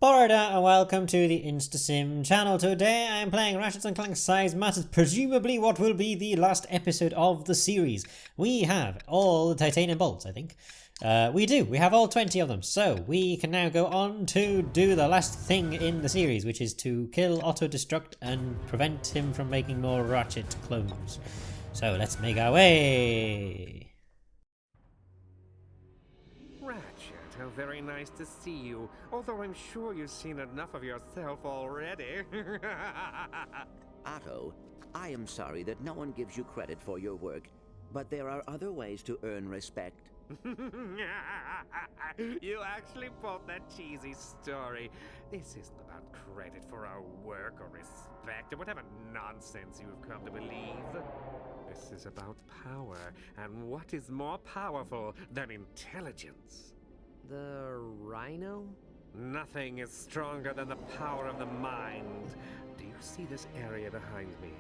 Borada and welcome to the InstaSim channel. Today I am playing Ratchet Clank Size Matters, presumably what will be the last episode of the series. We have all the titanium bolts, I think. We have all 20 of them, so we can now go on to do the last thing in the series, which is to kill Auto-Destruct and prevent him from making more Ratchet clones. So let's make our way. How very nice to see you, although I'm sure you've seen enough of yourself already. Otto, I am sorry that no one gives you credit for your work, but there are other ways to earn respect. You actually pulled that cheesy story. This isn't about credit for our work or respect or whatever nonsense you've come to believe. This is about power, and what is more powerful than intelligence? The Rhino? Nothing is stronger than the power of the mind. Do you see this area behind me?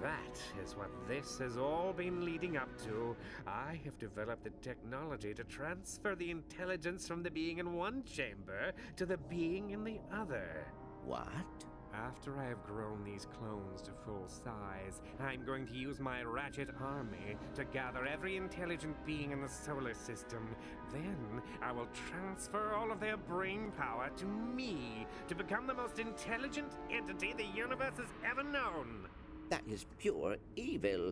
That is what this has all been leading up to. I have developed the technology to transfer the intelligence from the being in one chamber to the being in the other. What? After I have grown these clones to full size, I'm going to use my Ratchet army to gather every intelligent being in the solar system. Then I will transfer all of their brain power to me to become the most intelligent entity the universe has ever known. That is pure evil.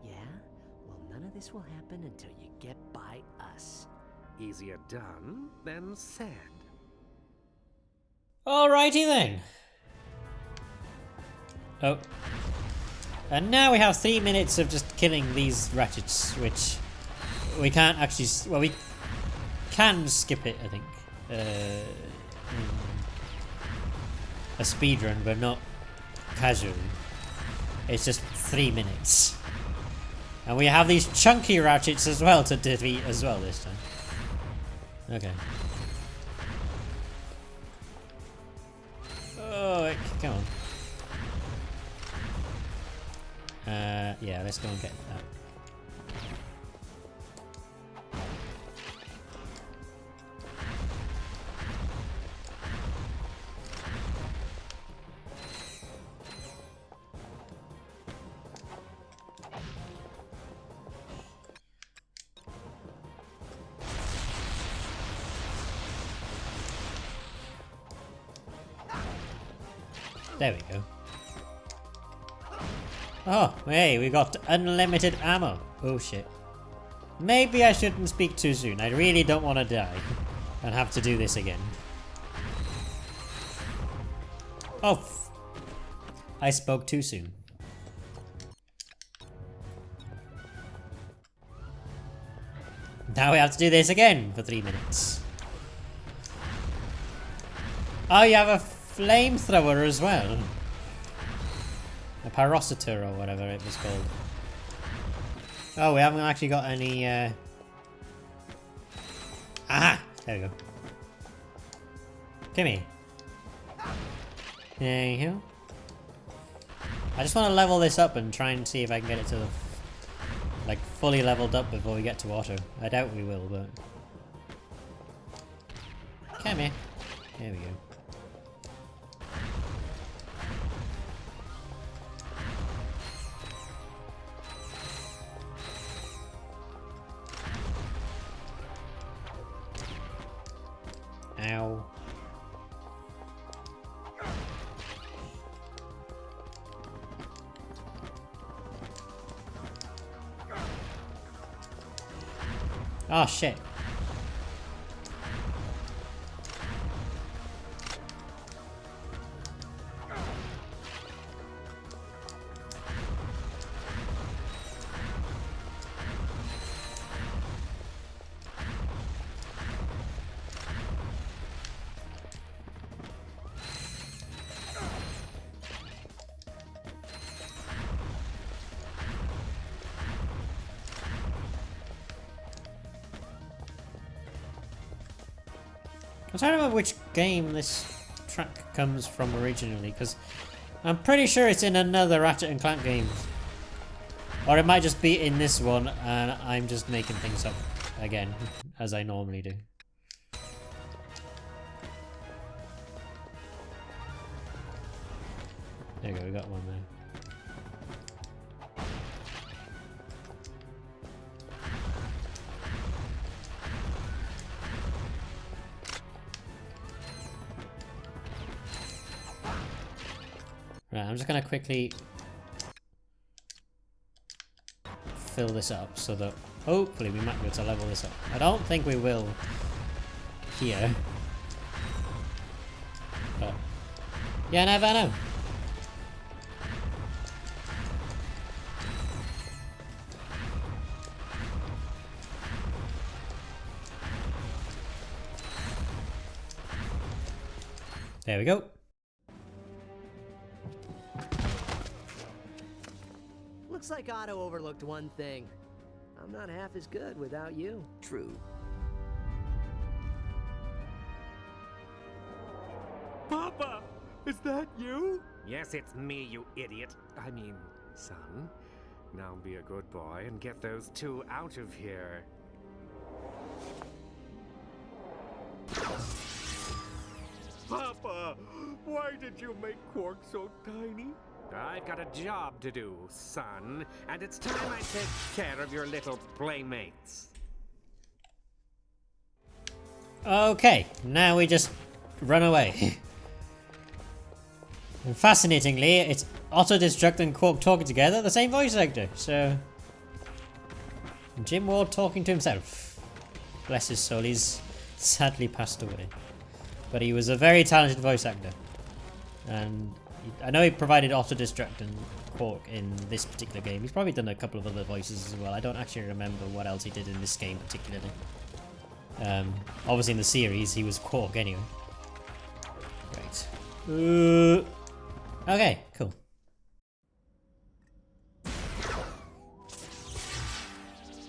Yeah? Well, none of this will happen until you get by us. Easier done than said. Alrighty then. Oh. And now we have 3 minutes of just killing these Ratchets, which we can't actually... Well, we can skip it, I think. A speedrun, but not casually. It's just 3 minutes. And we have these chunky Ratchets as well to defeat as well this time. Okay. Oh, come on. Yeah, let's go and get that. There we go. Oh, hey, we got unlimited ammo. Oh shit. Maybe I shouldn't speak too soon. I really don't want to die and have to do this again. Oh, I spoke too soon. Now we have to do this again for 3 minutes. Oh, you have a flamethrower as well. A parositor or whatever it was called. Oh, we haven't actually got any Aha! There we go. Come here. There you go. I just want to level this up and try and see if I can get it to the like fully leveled up before we get to auto. I doubt we will, but come here. There we go. Ow. Oh shit. I'm trying to remember which game this track comes from originally, because I'm pretty sure it's in another Ratchet and Clank game. Or it might just be in this one and I'm just making things up again, as I normally do. There you go, we got one there. Right, I'm just gonna quickly fill this up so that hopefully we might be able to level this up. I don't think we will here. But yeah, never know. There we go. Looks like Otto overlooked one thing. I'm not half as good without you. True. Papa! Is that you? Yes, it's me, you idiot. I mean, son. Now be a good boy and get those two out of here. Papa! Why did you make Quark so tiny? I've got a job to do, son, and it's time I take care of your little playmates. Okay, now we just run away. And fascinatingly, it's Auto-Destruct and Quark talking together, the same voice actor, so... Jim Ward talking to himself. Bless his soul, he's sadly passed away. But he was a very talented voice actor. And I know he provided Auto-Destruct and Quark in this particular game. He's probably done a couple of other voices as well. I don't actually remember what else he did in this game particularly. Obviously in the series he was Quark anyway. Right. Okay, cool.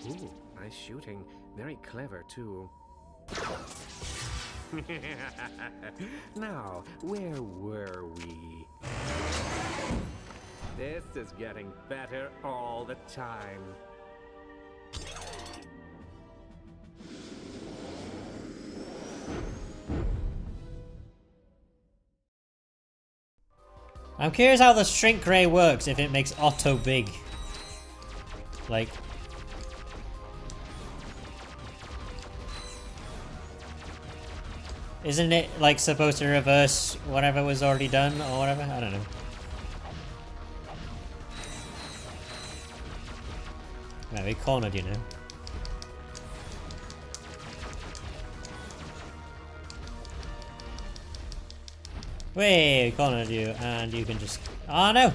Ooh, nice shooting. Very clever, too. Now, where were we? This is getting better all the time. I'm curious how the shrink ray works if it makes Otto big. Like... Isn't it, like, supposed to reverse whatever was already done or whatever? I don't know. Right, we cornered you now. We cornered you, and you can just... Oh, no!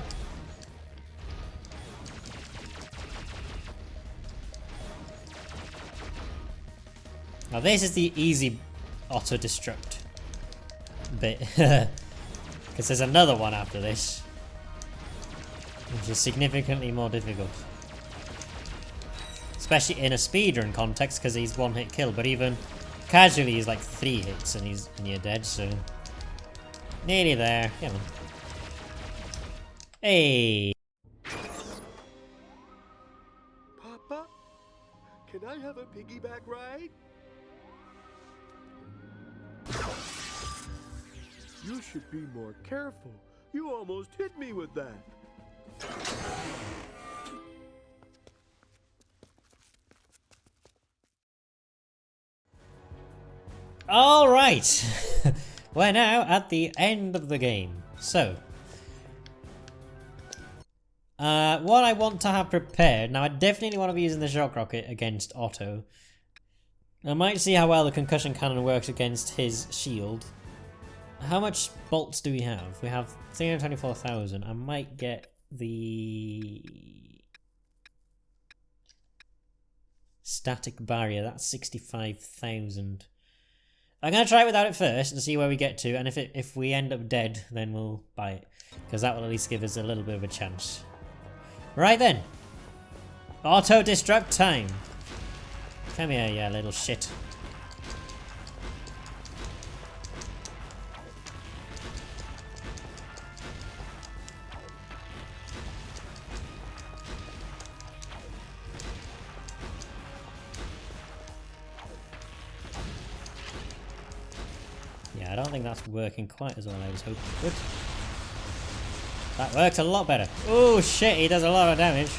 Now this is the easy auto-destruct bit. Because there's another one after this. Which is significantly more difficult. Especially in a speedrun context, because he's one-hit kill. But even casually he's like 3 hits and you're dead, so... Nearly there. Come on. Hey! Papa, can I have a piggyback ride? You should be more careful. You almost hit me with that. Alright! We're now at the end of the game. So, what I want to have prepared, now I definitely want to be using the shock rocket against Otto. I might see how well the concussion cannon works against his shield. How much bolts do we have? We have 324,000. I might get the static barrier, that's 65,000. I'm going to try it without it first and see where we get to, and if we end up dead, then we'll buy it. Because that will at least give us a little bit of a chance. Right then. Auto-destruct time. Come here, you little shit. I don't think that's working quite as well as I was hoping it would. That works a lot better. Oh shit, he does a lot of damage.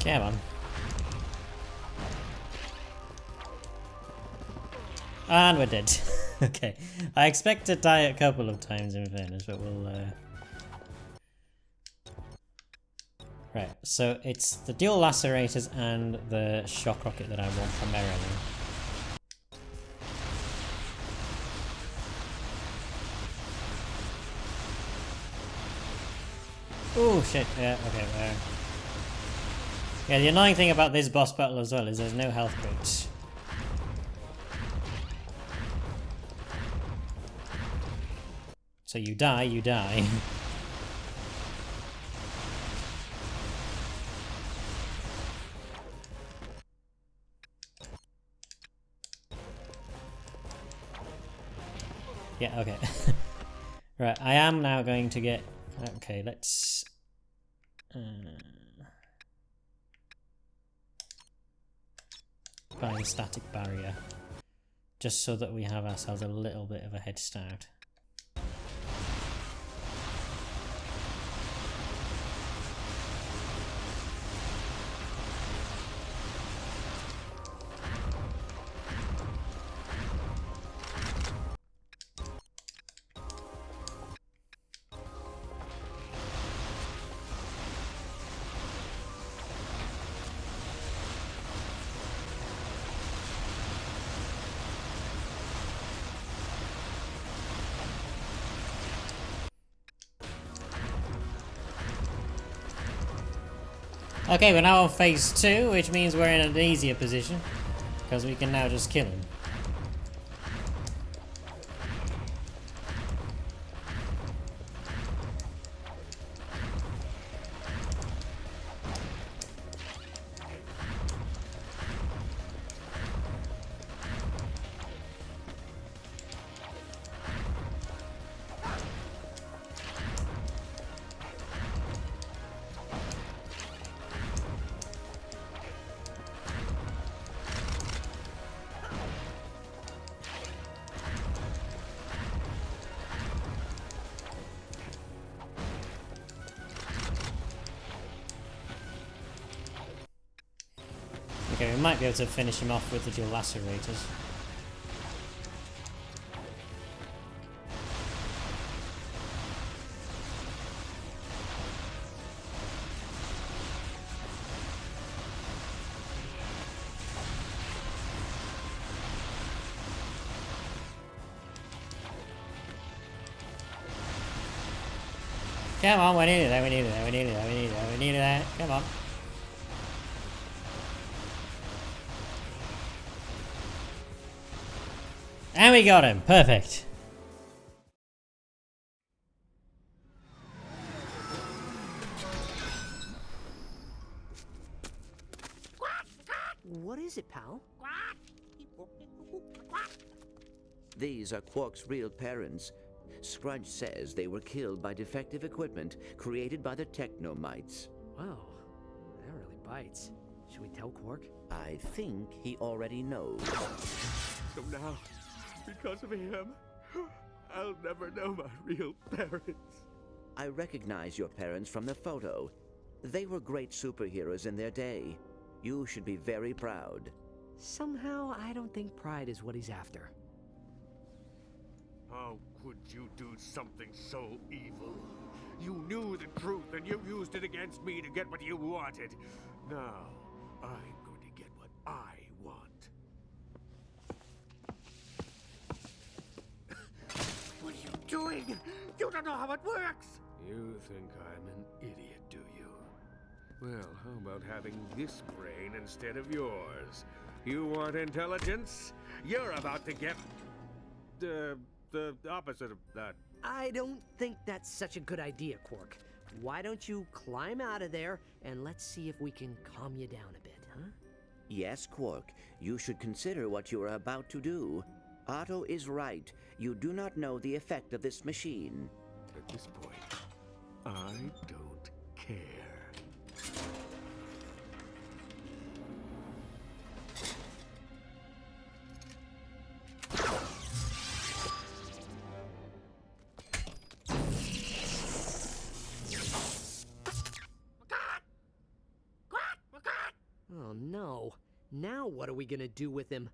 Come on. And we're dead. Okay. I expect to die a couple of times in fairness, but we'll... Right, so it's the dual lacerators and the shock rocket that I want primarily. Oh shit, yeah, okay, yeah, the annoying thing about this boss battle as well is there's no health crates. So you die, you die. Yeah, okay. Right, I am now going to get... Okay, let's... buy the static barrier. Just so that we have ourselves a little bit of a head start. Okay, we're now on phase 2, which means we're in an easier position. Because we can now just kill him. Okay, we might be able to finish him off with the dual lacerators. Come on, we needed that, we needed that, we needed that, we needed that, we needed that. Come on. And we got him. Perfect. What is it, pal? These are Quark's real parents. Scrunch says they were killed by defective equipment created by the Technomites. Wow, that really bites. Should we tell Quark? I think he already knows. So now, because of him, I'll never know my real parents. I recognize your parents from the photo. They were great superheroes in their day. You should be very proud. Somehow, I don't think pride is what he's after. How could you do something so evil? You knew the truth and you used it against me to get what you wanted. Now, I'm going to get what I want. What are you doing? You don't know how it works! You think I'm an idiot, do you? Well, how about having this brain instead of yours? You want intelligence? You're about to get... the opposite of that. I don't think that's such a good idea, Quark. Why don't you climb out of there and let's see if we can calm you down a bit, huh? Yes, Quark, you should consider what you are about to do. Otto is right. You do not know the effect of this machine. At this point, I don't care. Oh no. Now what are we gonna do with him?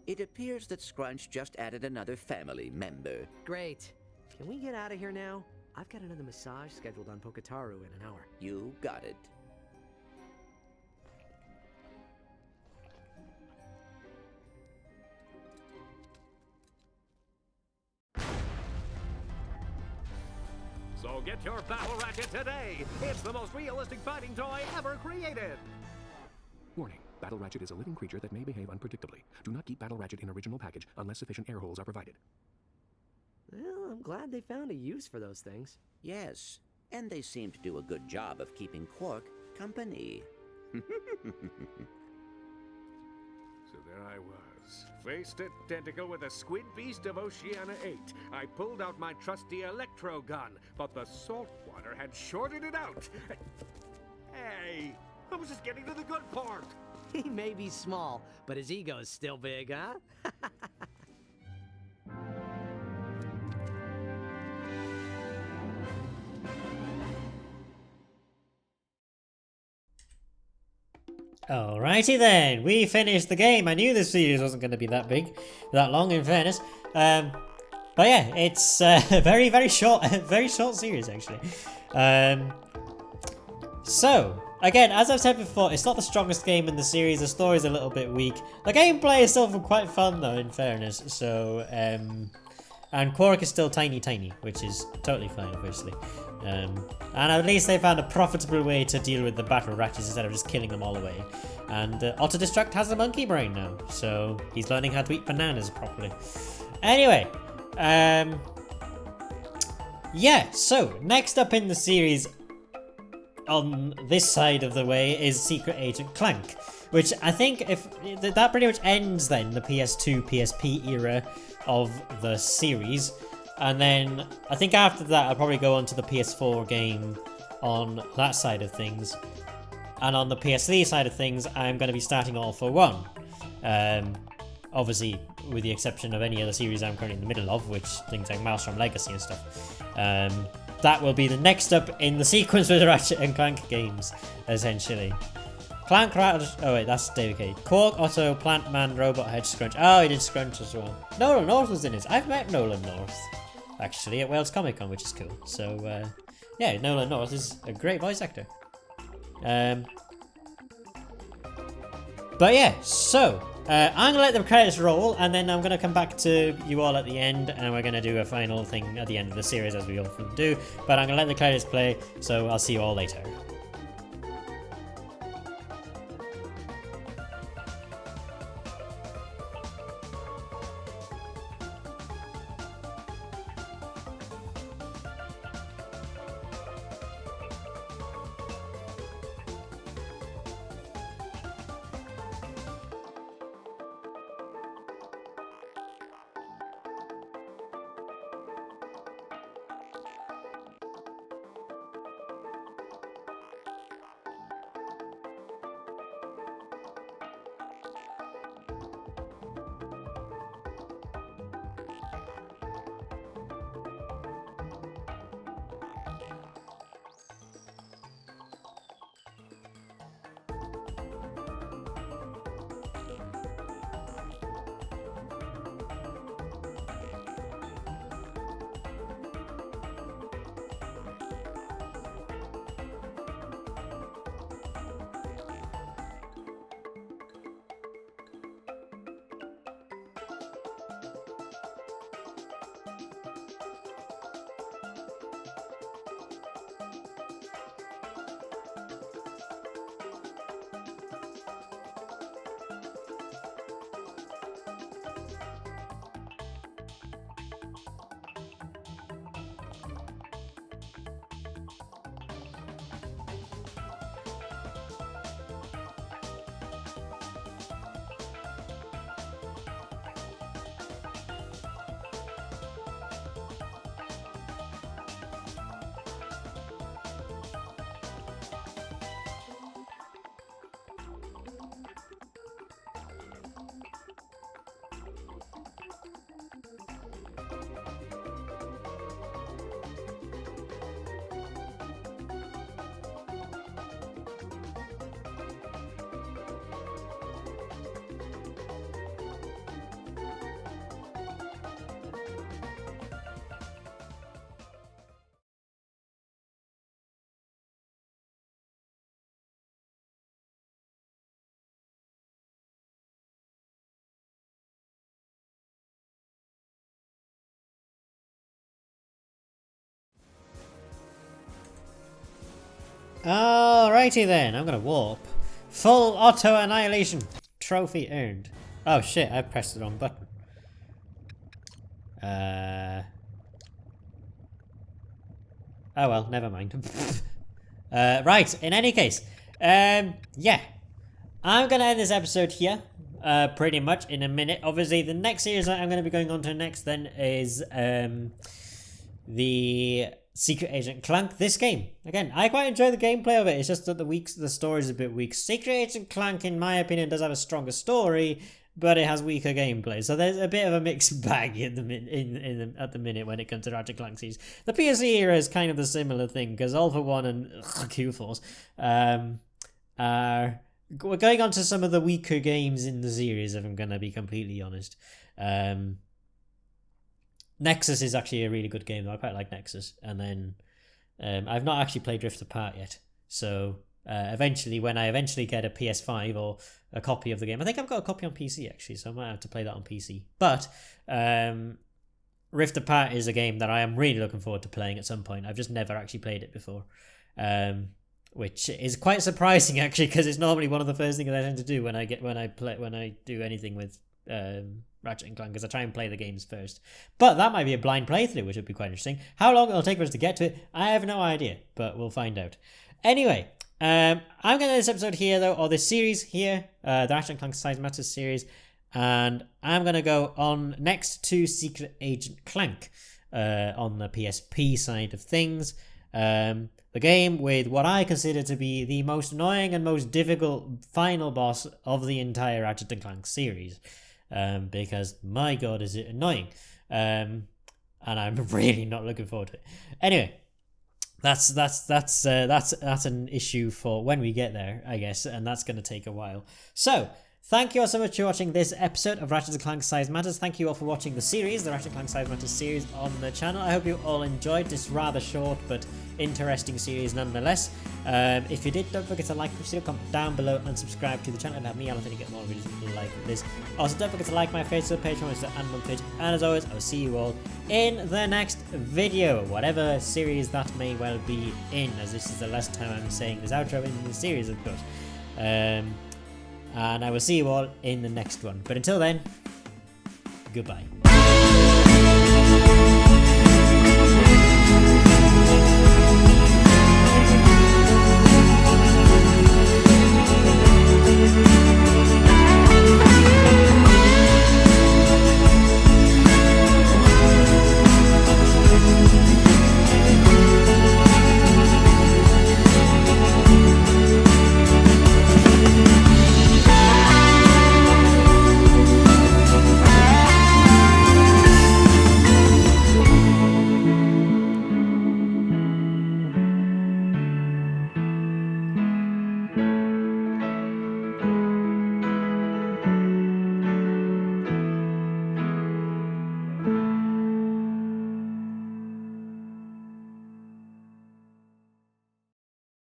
It appears that Scrunch just added another family member. Great. Can we get out of here now? I've got another massage scheduled on Poketaru in an hour. You got it. So get your Battle Ratchet today! It's the most realistic fighting toy ever created! Warning. Battle Ratchet is a living creature that may behave unpredictably. Do not keep Battle Ratchet in original package unless sufficient air holes are provided. Well, I'm glad they found a use for those things. Yes, and they seem to do a good job of keeping Quark company. So there I was, face to tentacle with a squid beast of Oceania 8. I pulled out my trusty electro gun, but the salt water had shorted it out. Hey, I was just getting to the good part. He may be small, but his ego's still big, huh? Alrighty then, we finished the game. I knew this series wasn't going to be that big, that long in fairness. But yeah, it's a very short series actually. So, again, as I've said before, it's not the strongest game in the series. The story's a little bit weak. The gameplay is still quite fun though, in fairness. So, and Quark is still tiny, which is totally fine, obviously. And at least they found a profitable way to deal with the battle ratchets instead of just killing them all away. And Autodestruct has a monkey brain now, so he's learning how to eat bananas properly. Anyway, yeah, so next up in the series on this side of the way is Secret Agent Clank, which I think if that pretty much ends then the PS2, PSP era of the series. And then I think after that I'll probably go on to the PS4 game on that side of things. And on the PS3 side of things, I'm going to be starting All for One. Obviously, with the exception of any other series I'm currently in the middle of, which things like Maelstrom Legacy and stuff. That will be the next up in the sequence with the Ratchet and Clank games, essentially. Clank, Ratchet... Oh wait, that's David Cage. Quark, Otto, Plant Man, Robot Head, Scrunch. Oh, he did Scrunch as well. Nolan North was in his. I've met Nolan North, actually, at Wales Comic Con, which is cool. So, yeah, Nolan North is a great voice actor. But yeah, so I'm gonna let the credits roll, and then I'm gonna come back to you all at the end, and we're gonna do a final thing at the end of the series as we often do. But I'm gonna let the credits play, so I'll see you all later. Alrighty then, I'm gonna warp. Full auto annihilation. Trophy earned. Oh shit, I pressed the wrong button. Oh well, never mind. Right, in any case, yeah. I'm gonna end this episode here, pretty much in a minute. Obviously, the next series that I'm gonna be going on to next then is, the Secret Agent Clank. This game, again, I quite enjoy the gameplay of it. It's just that the story's a bit weak. Secret Agent Clank, in my opinion, does have a stronger story, but it has weaker gameplay. So there's a bit of a mixed bag at the minute when it comes to Ratchet Clank series. The PSE era is kind of a similar thing, because All for One and Q-Force are... We're going on to some of the weaker games in the series, if I'm going to be completely honest. Nexus is actually a really good game, though. I quite like Nexus. And then I've not actually played Rift Apart yet. So eventually, when I eventually get a PS5 or a copy of the game, I think I've got a copy on PC actually, so I might have to play that on PC. But Rift Apart is a game that I am really looking forward to playing at some point. I've just never actually played it before. Which is quite surprising actually, because it's normally one of the first things I tend to do when I do anything with Ratchet and Clank, because I try and play the games first. But that might be a blind playthrough, which would be quite interesting. How long it'll take for us to get to it, I have no idea, but we'll find out. Anyway, I'm going to end this episode here though, or this series here, the Ratchet and Clank Size Matters series, and I'm going to go on next to Secret Agent Clank on the PSP side of things. The game with what I consider to be the most annoying and most difficult final boss of the entire Ratchet and Clank series, because my god is it annoying, and I'm really not looking forward to it. Anyway, that's an issue for when we get there, I guess, and that's going to take a while. So thank you all so much for watching this episode of Ratchet & Clank Size Matters. Thank you all for watching the series, the Ratchet & Clank Size Matters series on the channel. I hope you all enjoyed this rather short but interesting series nonetheless. If you did, don't forget to like, comment down below and subscribe to the channel and help me out to get more videos like this. Also, don't forget to like my Facebook page, and as always, I will see you all in the next video, whatever series that may well be in, as this is the last time I'm saying this outro in the series, of course. And I will see you all in the next one. But until then, goodbye.